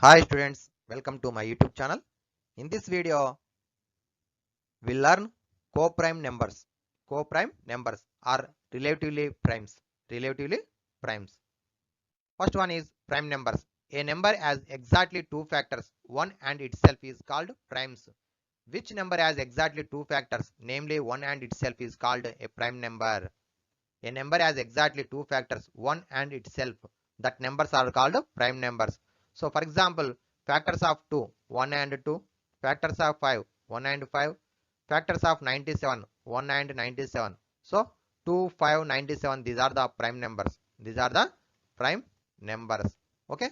Hi students, welcome to my YouTube channel. In this video, we'll learn co-prime numbers. Co-prime numbers are relatively primes. Relatively primes. First one is prime numbers. A number has exactly two factors. One and itself is called primes. Which number has exactly two factors? Namely, one and itself is called a prime number. A number has exactly two factors, one and itself. That numbers are called prime numbers. So for example, factors of 2, 1 and 2, factors of 5, 1 and 5, factors of 97, 1 and 97. So 2, 5, 97, these are the prime numbers. These are the prime numbers. Okay.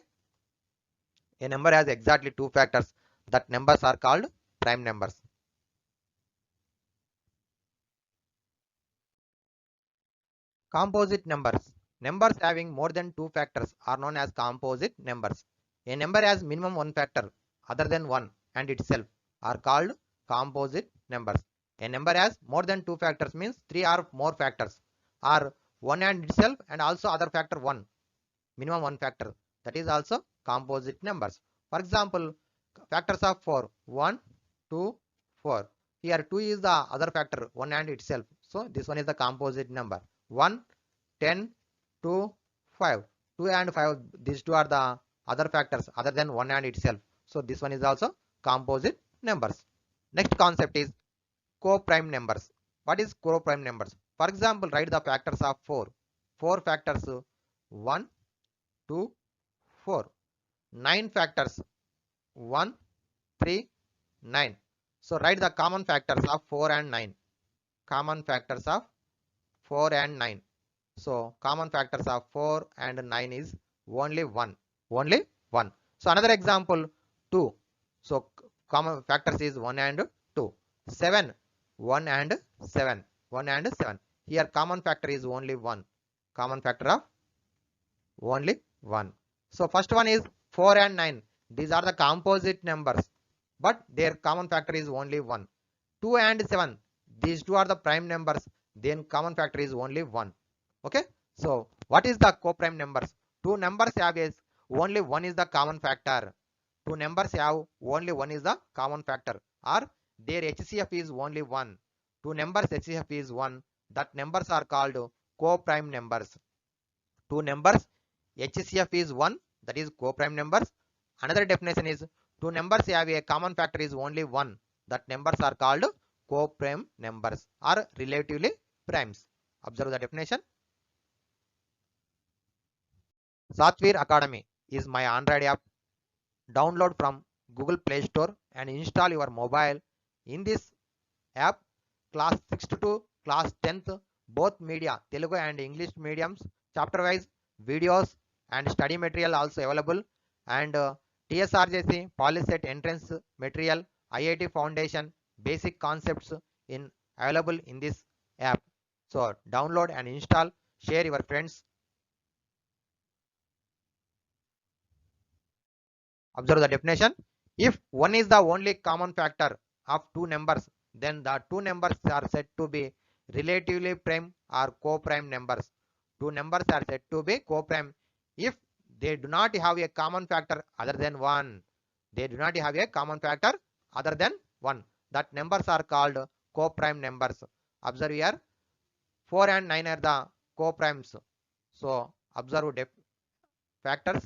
A number has exactly two factors. That numbers are called prime numbers. Composite numbers. Numbers having more than two factors are known as composite numbers. A number has minimum one factor other than 1 and itself are called composite numbers. A number has more than two factors means 3 or more factors are 1 and itself and also other factor 1, minimum one factor, that is also composite numbers. For example, factors of 4, 1, 2, 4. Here 2 is the other factor 1 and itself. So this one is the composite number. 1, 10, 2, 5. 2 and 5, these two are the other factors other than 1 and itself. So this one is also composite numbers. Next concept is co-prime numbers. What is co-prime numbers? For example, write the factors of 4. 4 factors 1, 2, 4. 9 factors 1, 3, 9. So write the common factors of 4 and 9. Common factors of 4 and 9. So common factors of 4 and 9 is only 1. Only 1. So another example 2. So common factors is 1 and 2. 7. 1 and 7. 1 and 7. Here common factor is only 1. Common factor of only 1. So first one is 4 and 9. These are the composite numbers, but their common factor is only 1. 2 and 7. These two are the prime numbers. Then common factor is only 1. Okay. So what is the co-prime numbers? Two numbers have is only one is the common factor. Two numbers have only one is the common factor, or their HCF is only 1. Two numbers HCF is 1. That numbers are called co-prime numbers. Two numbers HCF is 1, that is co-prime numbers. Another definition is two numbers have a common factor is only 1. That numbers are called co-prime numbers or relatively primes. Observe the definition. Satvir Academy is my Android app. Download from Google Play Store and install your mobile. In this app, class 6th to class 10th, both media, Telugu and English mediums, chapter wise videos and study material also available, and TSRJC, Polyset entrance material, IIT Foundation, basic concepts in available in this app. So download and install, share your friends. Observe the definition. If one is the only common factor of two numbers, then the two numbers are said to be relatively prime or co-prime numbers. Two numbers are said to be co-prime if they do not have a common factor other than 1. They do not have a common factor other than 1. That numbers are called co-prime numbers. Observe here, 4 and 9 are the co-primes. So observe factors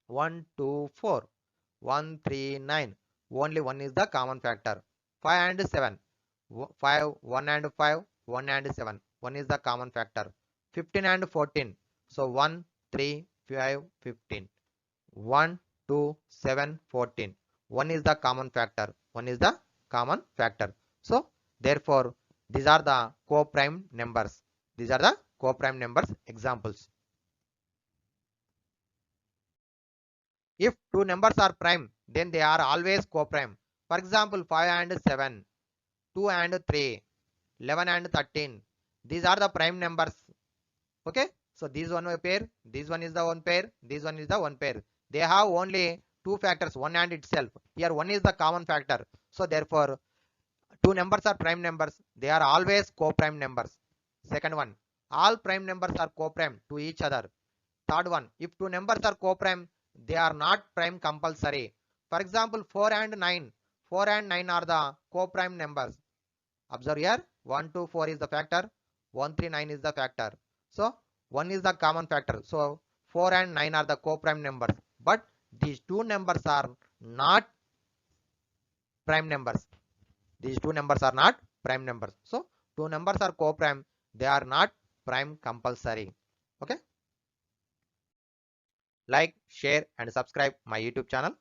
1, 2, 4. 1, 3, 9. Only 1 is the common factor. 5 and 7. 5, 1 and 5. 1 and 7. 1 is the common factor. 15 and 14. So 1, 3, 5, 15. 1, 2, 7, 14. 1 is the common factor. 1 is the common factor. So therefore these are the co-prime numbers. These are the co-prime numbers examples. If two numbers are prime, then they are always co-prime. For example, 5 and 7, 2 and 3, 11 and 13. These are the prime numbers. Okay. So this one a pair, this one is the one pair, this one is the one pair. They have only two factors, one and itself. Here one is the common factor. So therefore, two numbers are prime numbers. They are always co-prime numbers. Second one, all prime numbers are co-prime to each other. Third one, if two numbers are co-prime, they are not prime compulsory. For example, 4 and 9. 4 and 9 are the co-prime numbers. Observe here, 1, 2, 4 is the factor, 1, 3, 9 is the factor. So 1 is the common factor. So 4 and 9 are the co-prime numbers. But these two numbers are not prime numbers. These two numbers are not prime numbers. So two numbers are co-prime. They are not prime compulsory. Okay. Like, share and subscribe my YouTube channel.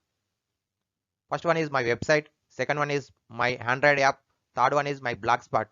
First one is my website. Second one is my Android app. Third one is my Blogspot.